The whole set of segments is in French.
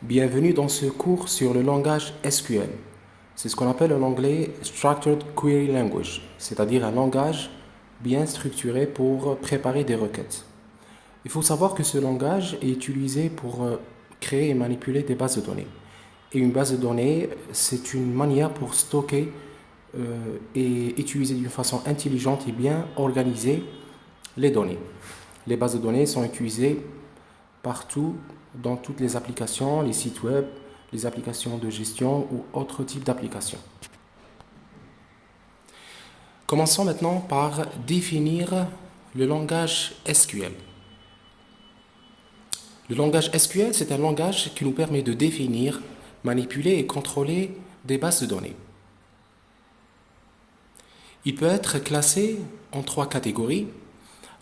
Bienvenue dans ce cours sur le langage SQL. C'est ce qu'on appelle en anglais Structured Query Language, c'est-à-dire un langage bien structuré pour préparer des requêtes. Il faut savoir que ce langage est utilisé pour créer et manipuler des bases de données. Et une base de données, c'est une manière pour stocker et utiliser d'une façon intelligente et bien organisée les données. Les bases de données sont utilisées partout dans toutes les applications, les sites web, les applications de gestion ou autres types d'applications. Commençons maintenant par définir le langage SQL. Le langage SQL, c'est un langage qui nous permet de définir, manipuler et contrôler des bases de données. Il peut être classé en trois catégories.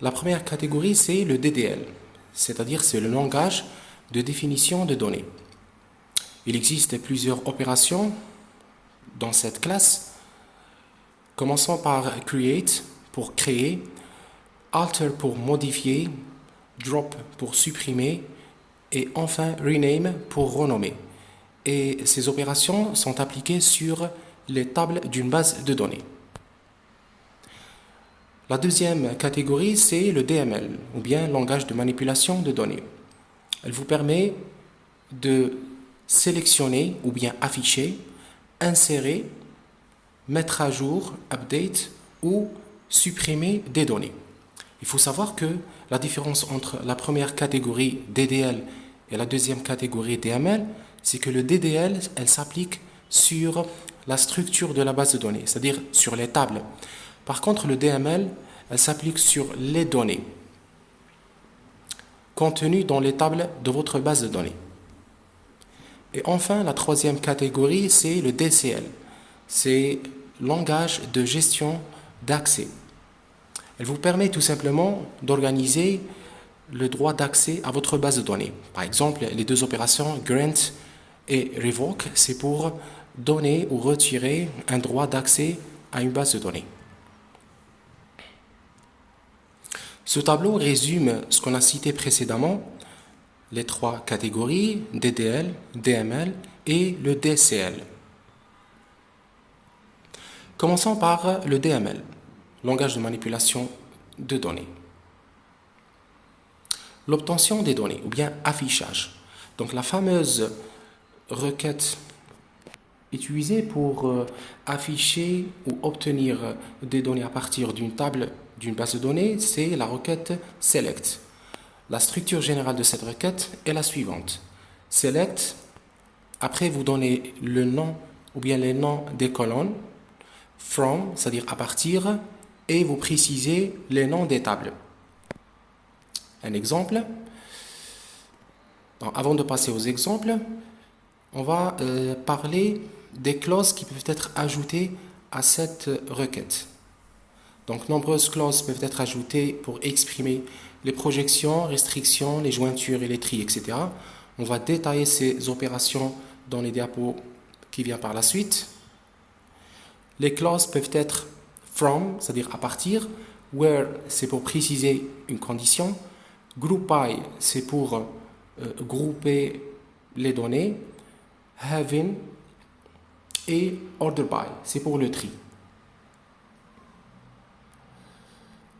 La première catégorie, c'est le DDL, c'est-à-dire c'est le langage de définition de données. Il existe plusieurs opérations dans cette classe. Commençons par create pour créer, alter pour modifier, drop pour supprimer et enfin rename pour renommer. Et ces opérations sont appliquées sur les tables d'une base de données. La deuxième catégorie, c'est le DML, ou bien langage de manipulation de données. Elle vous permet de sélectionner ou bien afficher, insérer, mettre à jour, update ou supprimer des données. Il faut savoir que la différence entre la première catégorie DDL et la deuxième catégorie DML, c'est que le DDL, elle s'applique sur la structure de la base de données, c'est-à-dire sur les tables. Par contre, le DML, elle s'applique sur les données contenues dans les tables de votre base de données. Et enfin, la troisième catégorie, c'est le DCL. C'est langage de gestion d'accès. Elle vous permet tout simplement d'organiser le droit d'accès à votre base de données. Par exemple, les deux opérations grant et revoke, c'est pour donner ou retirer un droit d'accès à une base de données. Ce tableau résume ce qu'on a cité précédemment, les trois catégories, DDL, DML et le DCL. Commençons par le DML, langage de manipulation de données. L'obtention des données, ou bien affichage. Donc la fameuse requête utilisée pour afficher ou obtenir des données à partir d'une table, d'une base de données, c'est la requête select. La structure générale de cette requête est la suivante. Select, après vous donnez le nom ou bien les noms des colonnes, from, c'est-à-dire à partir, et vous précisez les noms des tables. Un exemple. Donc, avant de passer aux exemples, on va parler des clauses qui peuvent être ajoutées à cette requête. Donc, nombreuses clauses peuvent être ajoutées pour exprimer les projections, restrictions, les jointures et les tris, etc. On va détailler ces opérations dans les diapos qui viennent par la suite. Les clauses peuvent être from, c'est-à-dire à partir, where, c'est pour préciser une condition, group by, c'est pour grouper les données, having et order by, c'est pour le tri.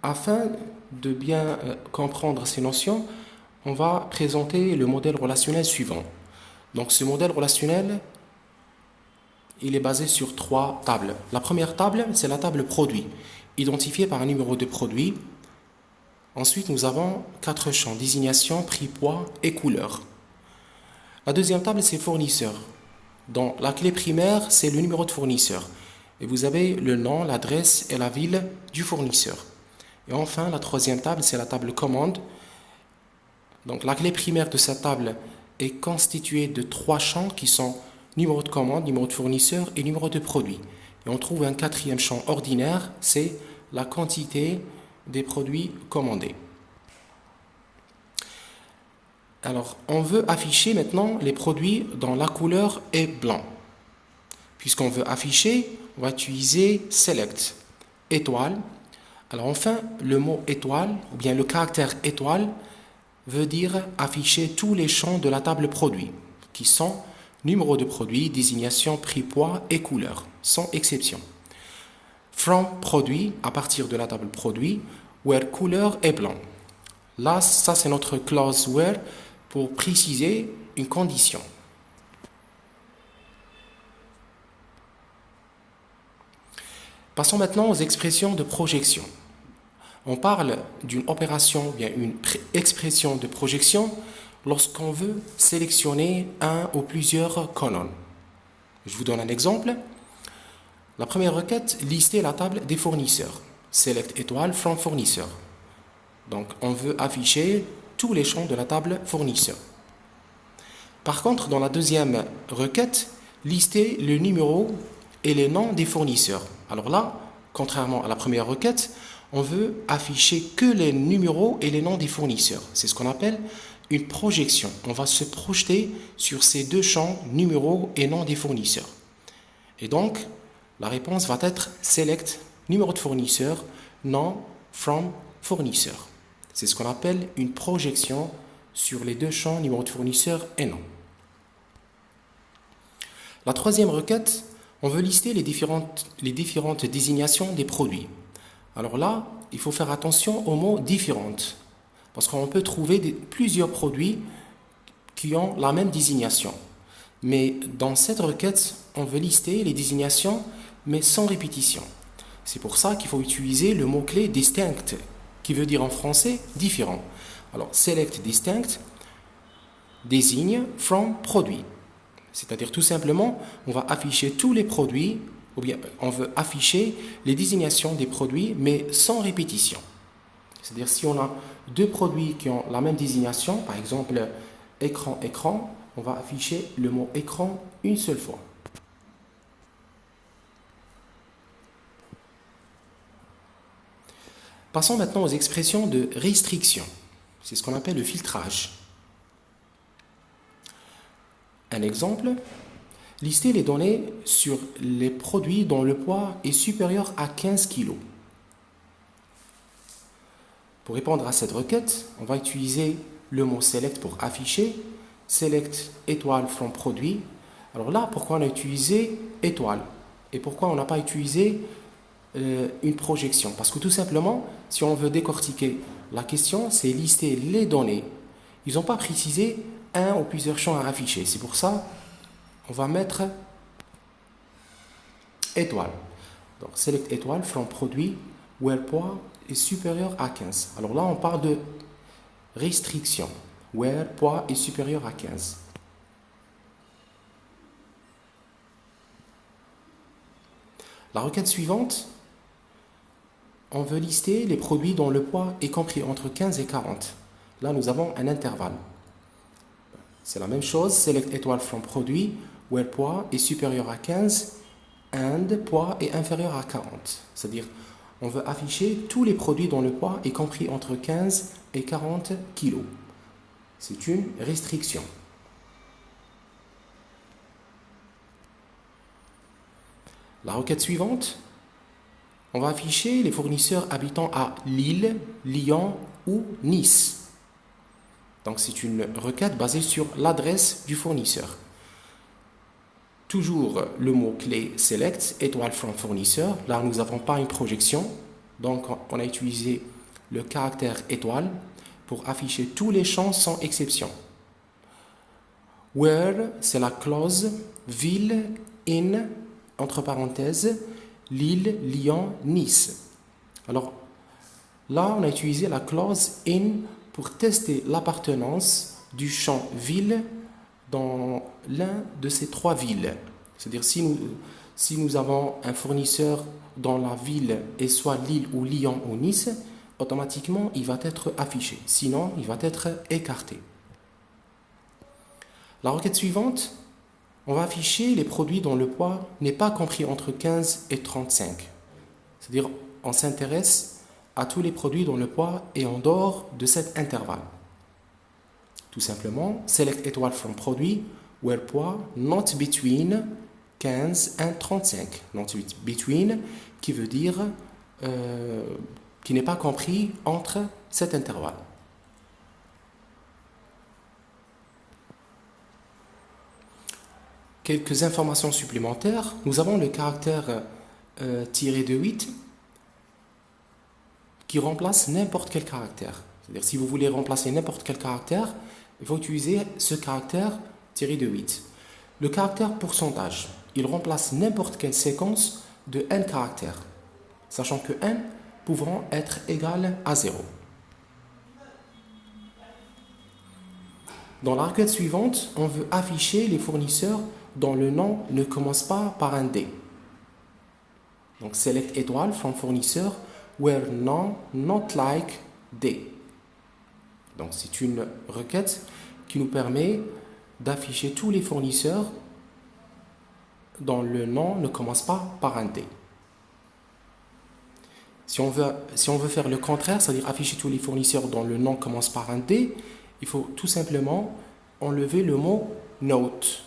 Afin de bien comprendre ces notions, on va présenter le modèle relationnel suivant. Donc ce modèle relationnel, il est basé sur trois tables. La première table, c'est la table produit, identifiée par un numéro de produit. Ensuite, nous avons quatre champs, désignation, prix, poids et couleur. La deuxième table, c'est fournisseur. Donc la clé primaire, c'est le numéro de fournisseur. Et vous avez le nom, l'adresse et la ville du fournisseur. Et enfin, la troisième table, c'est la table commande. Donc la clé primaire de cette table est constituée de trois champs qui sont numéro de commande, numéro de fournisseur et numéro de produit. Et on trouve un quatrième champ ordinaire, c'est la quantité des produits commandés. Alors, on veut afficher maintenant les produits dont la couleur est blanc. Puisqu'on veut afficher, on va utiliser select, étoile. Alors enfin, le mot étoile, ou bien le caractère étoile, veut dire afficher tous les champs de la table produit. qui sont numéro de produit, désignation, prix, poids et couleur, sans exception. From produit, à partir de la table produit, where couleur est blanc. Là, ça c'est notre clause where pour préciser une condition. Passons maintenant aux expressions de projection. On parle d'une opération, bien une expression de projection lorsqu'on veut sélectionner un ou plusieurs colonnes. Je vous donne un exemple. La première requête, lister la table des fournisseurs. Select étoile from fournisseur. Donc, on veut afficher tous les champs de la table fournisseur. Par contre, dans la deuxième requête, lister le numéro et les noms des fournisseurs. Alors là, contrairement à la première requête, on veut afficher que les numéros et les noms des fournisseurs. C'est ce qu'on appelle une projection. On va se projeter sur ces deux champs, numéros et noms des fournisseurs. Et donc, la réponse va être select, numéro de fournisseur, nom, from, fournisseur. C'est ce qu'on appelle une projection sur les deux champs, numéro de fournisseur et nom. La troisième requête, on veut lister les différentes désignations des produits. Alors là, il faut faire attention aux mots différentes, parce qu'on peut trouver plusieurs produits qui ont la même désignation. Mais dans cette requête, on veut lister les désignations, mais sans répétition. C'est pour ça qu'il faut utiliser le mot-clé distinct, qui veut dire en français différent. Alors, select distinct désigne from produit. C'est-à-dire tout simplement, on va afficher tous les produits, ou bien on veut afficher les désignations des produits, mais sans répétition. C'est-à-dire si on a deux produits qui ont la même désignation, par exemple écran, écran, on va afficher le mot écran une seule fois. Passons maintenant aux expressions de restriction. C'est ce qu'on appelle le filtrage. Un exemple, lister les données sur les produits dont le poids est supérieur à 15 kg. Pour répondre à cette requête, on va utiliser le mot select pour afficher, select étoile from produit. Alors là, pourquoi on a utilisé étoile et pourquoi on n'a pas utilisé une projection? Parce que tout simplement, si on veut décortiquer la question, c'est lister les données. Ils n'ont pas précisé un ou plusieurs champs à afficher. C'est pour ça on va mettre étoile. Donc, select étoile from produit where poids est supérieur à 15. Alors là, on parle de restriction, where poids est supérieur à 15. La requête suivante, on veut lister les produits dont le poids est compris entre 15 et 40. Là, nous avons un intervalle. C'est la même chose, select étoile from produit where poids est supérieur à 15 and poids est inférieur à 40. C'est-à-dire, on veut afficher tous les produits dont le poids est compris entre 15 et 40 kg. C'est une restriction. La requête suivante, on va afficher les fournisseurs habitant à Lille, Lyon ou Nice. Donc c'est une requête basée sur l'adresse du fournisseur. Toujours le mot-clé select, étoile from fournisseur. Là, nous n'avons pas une projection. Donc on a utilisé le caractère étoile pour afficher tous les champs sans exception. Where, c'est la clause ville, in, entre parenthèses, Lille, Lyon, Nice. Alors là, on a utilisé la clause in pour tester l'appartenance du champ ville dans l'un de ces trois villes. C'est-à-dire si nous avons un fournisseur dans la ville est soit Lille ou Lyon ou Nice, automatiquement il va être affiché. Sinon, il va être écarté. La requête suivante, on va afficher les produits dont le poids n'est pas compris entre 15 et 35. C'est-à-dire on s'intéresse à tous les produits dont le poids est en dehors de cet intervalle. Tout simplement, select étoile from produit where poids not between 15 and 35. Not between qui veut dire qui n'est pas compris entre cet intervalle. quelques informations supplémentaires. Nous avons le caractère tiré de 8 qui remplace n'importe quel caractère. C'est-à-dire, si vous voulez remplacer n'importe quel caractère, il faut utiliser ce caractère tiré de 8. Le caractère pourcentage, il remplace n'importe quelle séquence de n caractères, sachant que n pouvant être égal à 0. Dans la requête suivante, on veut afficher les fournisseurs dont le nom ne commence pas par un D. Donc, select étoile from fournisseur where none not like D. Donc, c'est une requête qui nous permet d'afficher tous les fournisseurs dont le nom ne commence pas par un D. Si on veut faire le contraire, c'est-à-dire afficher tous les fournisseurs dont le nom commence par un D, il faut tout simplement enlever le mot note.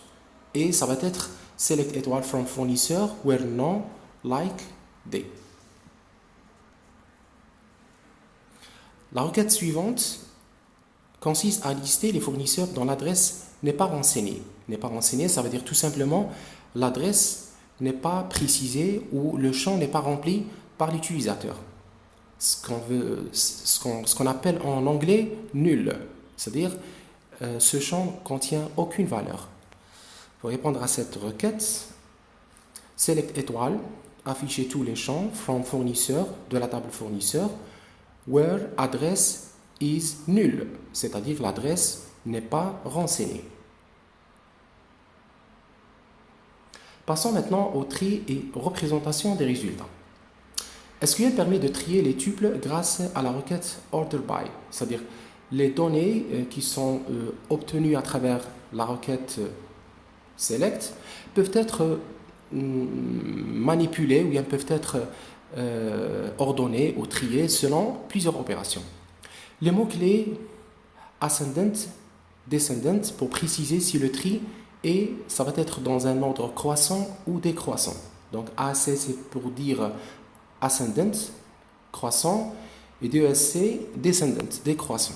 Et ça va être select étoile from fournisseur where none like D. La requête suivante consiste à lister les fournisseurs dont l'adresse n'est pas renseignée. N'est pas renseignée, ça veut dire tout simplement l'adresse n'est pas précisée ou le champ n'est pas rempli par l'utilisateur. Ce qu'on appelle en anglais nul, c'est-à-dire ce champ contient aucune valeur. Pour répondre à cette requête, select étoile, afficher tous les champs from fournisseur de la table fournisseur where address is null, c'est-à-dire l'adresse n'est pas renseignée. Passons maintenant au tri et représentation des résultats. SQL permet de trier les tuples grâce à la requête order_by, c'est-à-dire les données qui sont obtenues à travers la requête select peuvent être manipulées ou bien peuvent être ordonnées ou triées selon plusieurs opérations. Les mots-clés ascendant, descendant pour préciser si le tri ça va être dans un ordre croissant ou décroissant. Donc ASC c'est pour dire ascendant, croissant, et DESC, descendant, décroissant.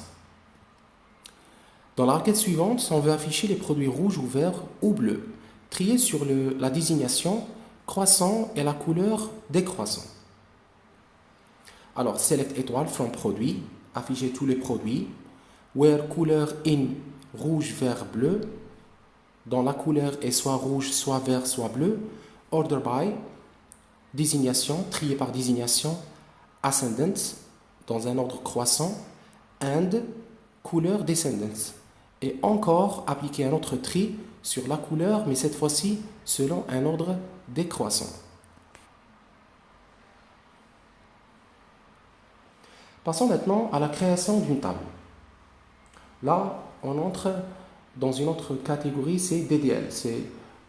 Dans la requête suivante, on veut afficher les produits rouges ou verts ou bleus, triés sur la désignation croissant et la couleur décroissant. Alors, select étoile from produit, afficher tous les produits, where couleur in rouge, vert, bleu, dont la couleur est soit rouge, soit vert, soit bleu, order by, désignation, trié par désignation, ascendant, dans un ordre croissant, and couleur descendant. Et encore appliquer un autre tri sur la couleur, mais cette fois-ci selon un ordre décroissant. Passons maintenant à la création d'une table. Là, on entre dans une autre catégorie, c'est DDL, c'est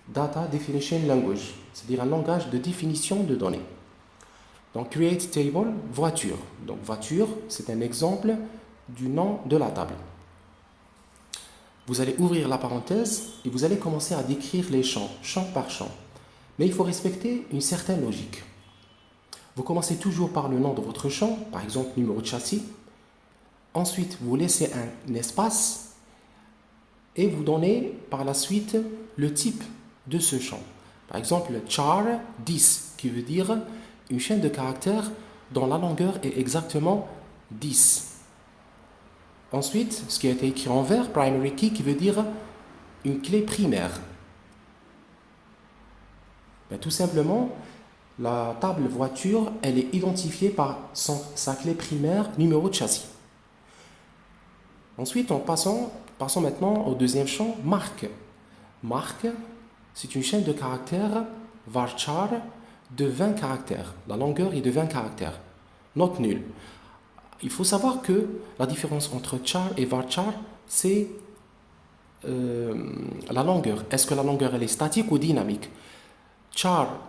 Data Definition Language, c'est-à-dire un langage de définition de données. Donc, create table, voiture. Donc, voiture, c'est un exemple du nom de la table. Vous allez ouvrir la parenthèse et vous allez commencer à décrire les champs, champ par champ. Mais il faut respecter une certaine logique. Vous commencez toujours par le nom de votre champ, par exemple numéro de châssis. Ensuite, vous laissez un espace et vous donnez par la suite le type de ce champ. Par exemple, char 10, qui veut dire une chaîne de caractères dont la longueur est exactement 10. Ensuite, ce qui a été écrit en vert, primary key, qui veut dire une clé primaire. Tout simplement, la table voiture, elle est identifiée par sa clé primaire numéro de châssis. Ensuite, passons maintenant au deuxième champ, marque. Marque, c'est une chaîne de caractères varchar de 20 caractères. La longueur est de 20 caractères. Note nulle. Il faut savoir que la différence entre char et varchar, c'est la longueur. Est-ce que la longueur elle est statique ou dynamique? Char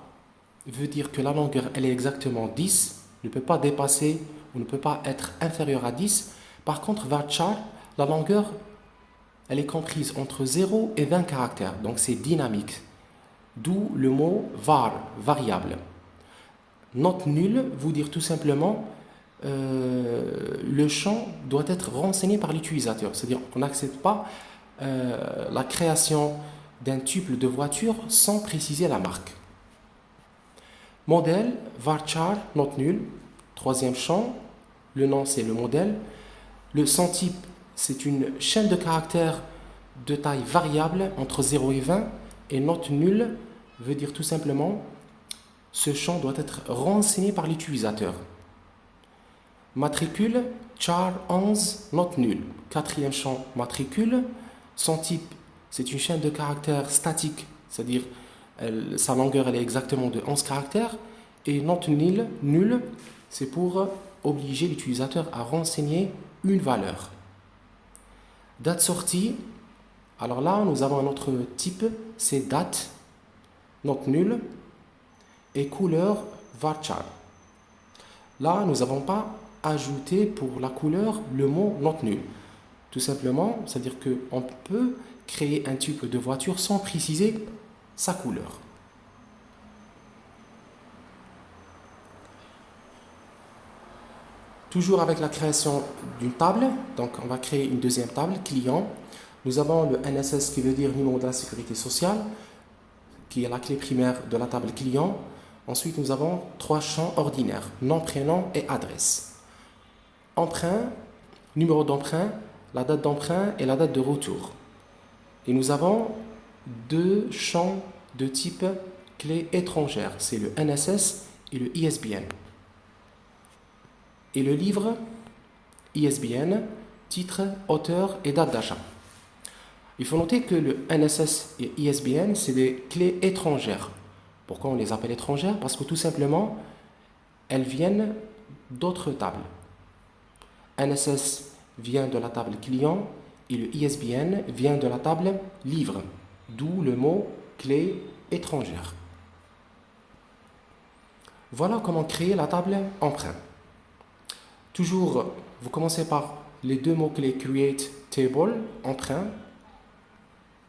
veut dire que la longueur elle est exactement 10, ne peut pas dépasser ou ne peut pas être inférieure à 10. Par contre, varchar, la longueur elle est comprise entre 0 et 20 caractères, donc c'est dynamique. D'où le mot var, variable. Note nulle veut dire tout simplement le champ doit être renseigné par l'utilisateur. C'est-à-dire qu'on n'accepte pas la création d'un tuple de voiture sans préciser la marque. Modèle, varchar, note nulle. Troisième champ, le nom c'est le modèle. Le type c'est une chaîne de caractères de taille variable entre 0 et 20. Et note nulle veut dire tout simplement ce champ doit être renseigné par l'utilisateur. Matricule, char 11, note nulle. Quatrième champ, matricule. Son type, c'est une chaîne de caractères statique, c'est-à-dire sa longueur elle est exactement de 11 caractères. Et note nulle, c'est pour obliger l'utilisateur à renseigner une valeur. Date sortie, alors là nous avons un autre type, c'est date, note nulle, et couleur varchar. Là nous n'avons pas ajouté pour la couleur le mot note nulle. Tout simplement, c'est-à-dire qu'on peut créer un type de voiture sans préciser sa couleur. Toujours avec la création d'une table, donc on va créer une deuxième table, client. Nous avons le NSS qui veut dire numéro de la sécurité sociale, qui est la clé primaire de la table client. Ensuite, nous avons trois champs ordinaires, nom, prénom et adresse. Emprunt, numéro d'emprunt, la date d'emprunt et la date de retour. Et nous avons deux champs de type clé étrangère, c'est le NSS et le ISBN. Et le livre ISBN, titre, auteur et date d'achat. Il faut noter que le NSS et ISBN, c'est des clés étrangères. Pourquoi on les appelle étrangères? Parce que tout simplement, elles viennent d'autres tables. NSS vient de la table client et le ISBN vient de la table livre, d'où le mot clé étrangère. Voilà comment créer la table emprunt. Toujours, vous commencez par les deux mots-clés create table, emprunt.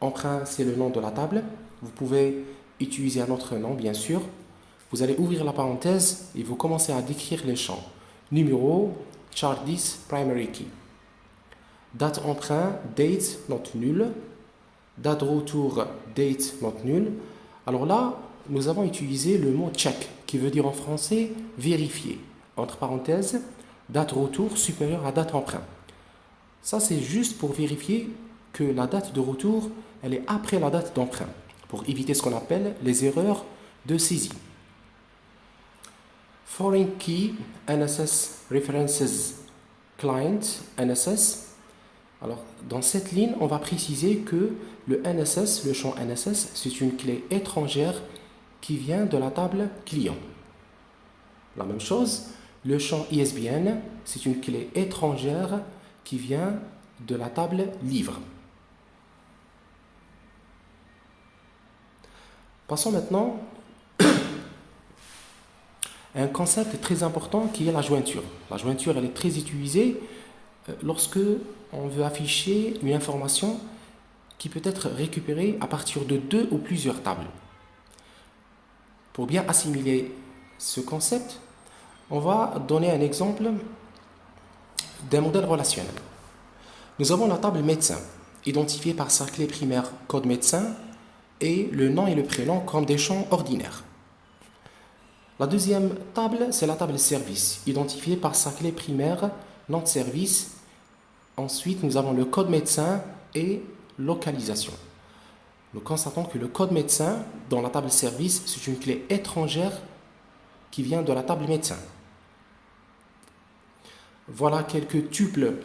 Emprunt, c'est le nom de la table. Vous pouvez utiliser un autre nom, bien sûr. Vous allez ouvrir la parenthèse et vous commencez à décrire les champs. Numéro, char 10, primary key. Date emprunt, date, note nulle. Date retour, date, note nulle. Alors là, nous avons utilisé le mot check, qui veut dire en français vérifier. Entre parenthèses, date retour supérieure à date emprunt. Ça, c'est juste pour vérifier que la date de retour, elle est après la date d'emprunt, pour éviter ce qu'on appelle les erreurs de saisie. Foreign Key, NSS References Client, NSS. Alors, dans cette ligne, on va préciser que le NSS, le champ NSS, c'est une clé étrangère qui vient de la table client. La même chose, le champ ISBN, c'est une clé étrangère qui vient de la table livre. Passons maintenant à un concept très important qui est la jointure. La jointure, elle est très utilisée lorsque on veut afficher une information qui peut être récupérée à partir de deux ou plusieurs tables. Pour bien assimiler ce concept, on va donner un exemple d'un modèle relationnel. Nous avons la table médecin, identifiée par sa clé primaire code médecin et le nom et le prénom comme des champs ordinaires. La deuxième table, c'est la table service, identifiée par sa clé primaire nom de service. Ensuite, nous avons le code médecin et localisation. Nous constatons que le code médecin dans la table service, c'est une clé étrangère qui vient de la table médecin. Voilà quelques tuples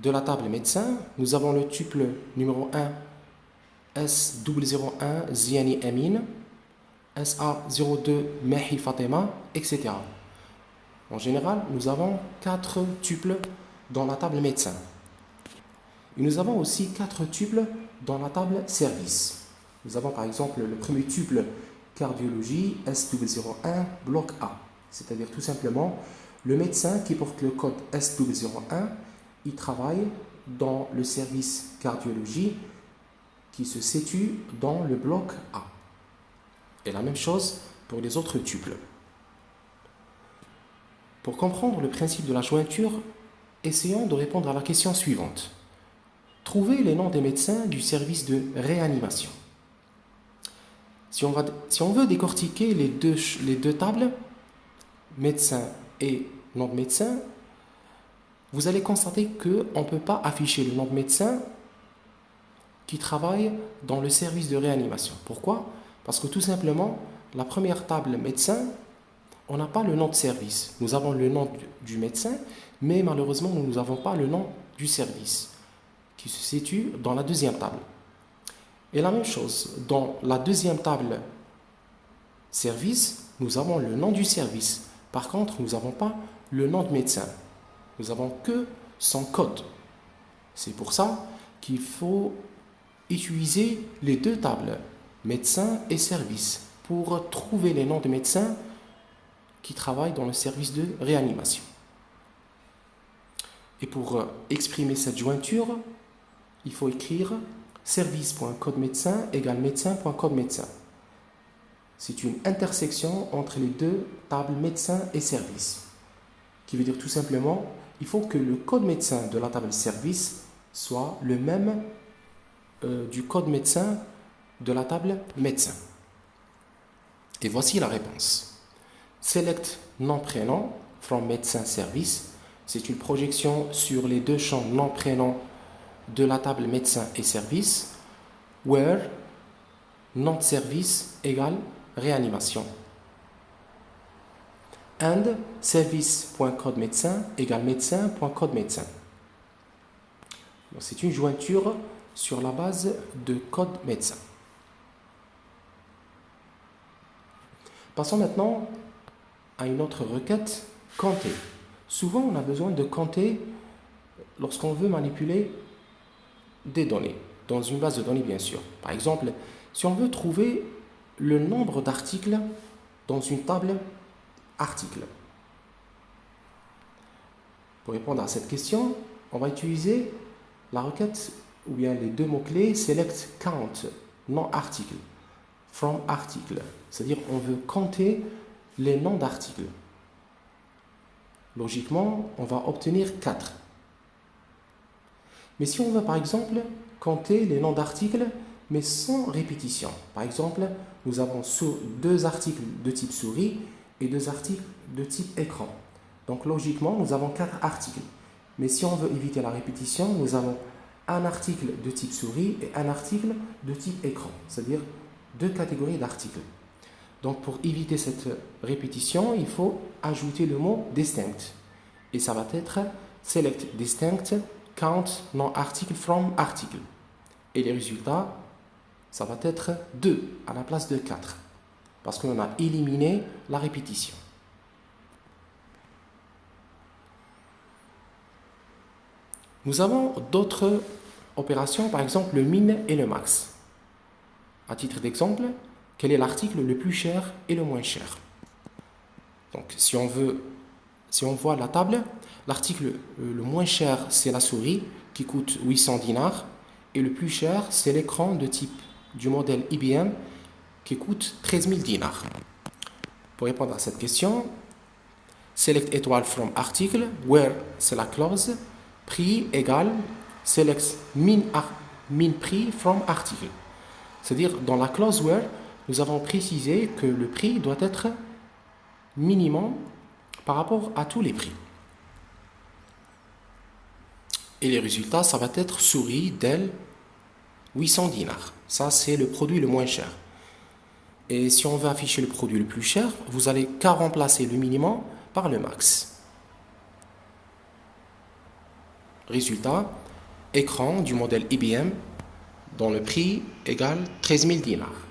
de la table médecin. Nous avons le tuple numéro 1, S001 Ziani Amin, SA02 Mehi Fatima, etc. En général, nous avons 4 tuples dans la table médecin. Et nous avons aussi 4 tuples dans la table service. Nous avons par exemple le premier tuple cardiologie S001 bloc A, c'est-à-dire tout simplement le médecin qui porte le code S001, il travaille dans le service cardiologie qui se situe dans le bloc A. Et la même chose pour les autres tuples. Pour comprendre le principe de la jointure, essayons de répondre à la question suivante. Trouvez les noms des médecins du service de réanimation. Si on veut décortiquer les deux tables, médecin et nom de médecin, vous allez constater qu'on ne peut pas afficher le nom de médecin qui travaille dans le service de réanimation. Pourquoi? Parce que tout simplement, la première table médecin, on n'a pas le nom de service. Nous avons le nom du médecin, mais malheureusement, nous n'avons pas le nom du service qui se situe dans la deuxième table. Et la même chose, dans la deuxième table service, nous avons le nom du service. Par contre, nous n'avons pas le nom de médecin. Nous n'avons que son code. C'est pour ça qu'il faut utiliser les deux tables, médecin et service, pour trouver les noms de médecins qui travaillent dans le service de réanimation. Et pour exprimer cette jointure, il faut écrire service.codemédecin égale médecin.codemédecin. C'est une intersection entre les deux tables médecin et service, qui veut dire tout simplement, il faut que le code médecin de la table service soit le même du code médecin de la table médecin. Et voici la réponse. Select nom-prénom from médecin service. C'est une projection sur les deux champs nom-prénom de la table médecin et service, where nom de service égale réanimation. And service.codemédecin égale médecin.codemédecin. C'est une jointure sur la base de code médecin. Passons maintenant à une autre requête, compter. Souvent, on a besoin de compter lorsqu'on veut manipuler des données, dans une base de données bien sûr. Par exemple, si on veut trouver le nombre d'articles dans une table articles. Pour répondre à cette question, on va utiliser la requête ou bien les deux mots-clés select count, non article, from article. C'est-à-dire on veut compter les noms d'articles. Logiquement, on va obtenir 4. Mais si on veut par exemple compter les noms d'articles mais sans répétition. Par exemple, nous avons deux articles de type souris et deux articles de type écran. Donc logiquement, nous avons 4 articles. Mais si on veut éviter la répétition, nous avons un article de type souris et un article de type écran, c'est-à-dire 2 catégories d'articles. Donc pour éviter cette répétition, il faut ajouter le mot distinct. Et ça va être select distinct count non article from article. Et les résultats, ça va être 2 à la place de 4. Parce qu'on a éliminé la répétition. Nous avons d'autres opérations, par exemple le min et le max. À titre d'exemple, quel est l'article le plus cher et le moins cher? Donc si on voit la table, l'article le moins cher c'est la souris qui coûte 800 dinars et le plus cher c'est l'écran de type du modèle IBM qui coûte 13 000 dinars. Pour répondre à cette question, select étoile from article, where c'est la clause, prix égale select min prix from article. C'est-à-dire dans la clause where, nous avons précisé que le prix doit être minimum par rapport à tous les prix. Et les résultats, ça va être souris, Dell, 800 dinars. Ça, c'est le produit le moins cher. Et si on veut afficher le produit le plus cher, vous n'allez qu'à remplacer le minimum par le max. Résultat, écran du modèle IBM dont le prix égale 13 000 dinars.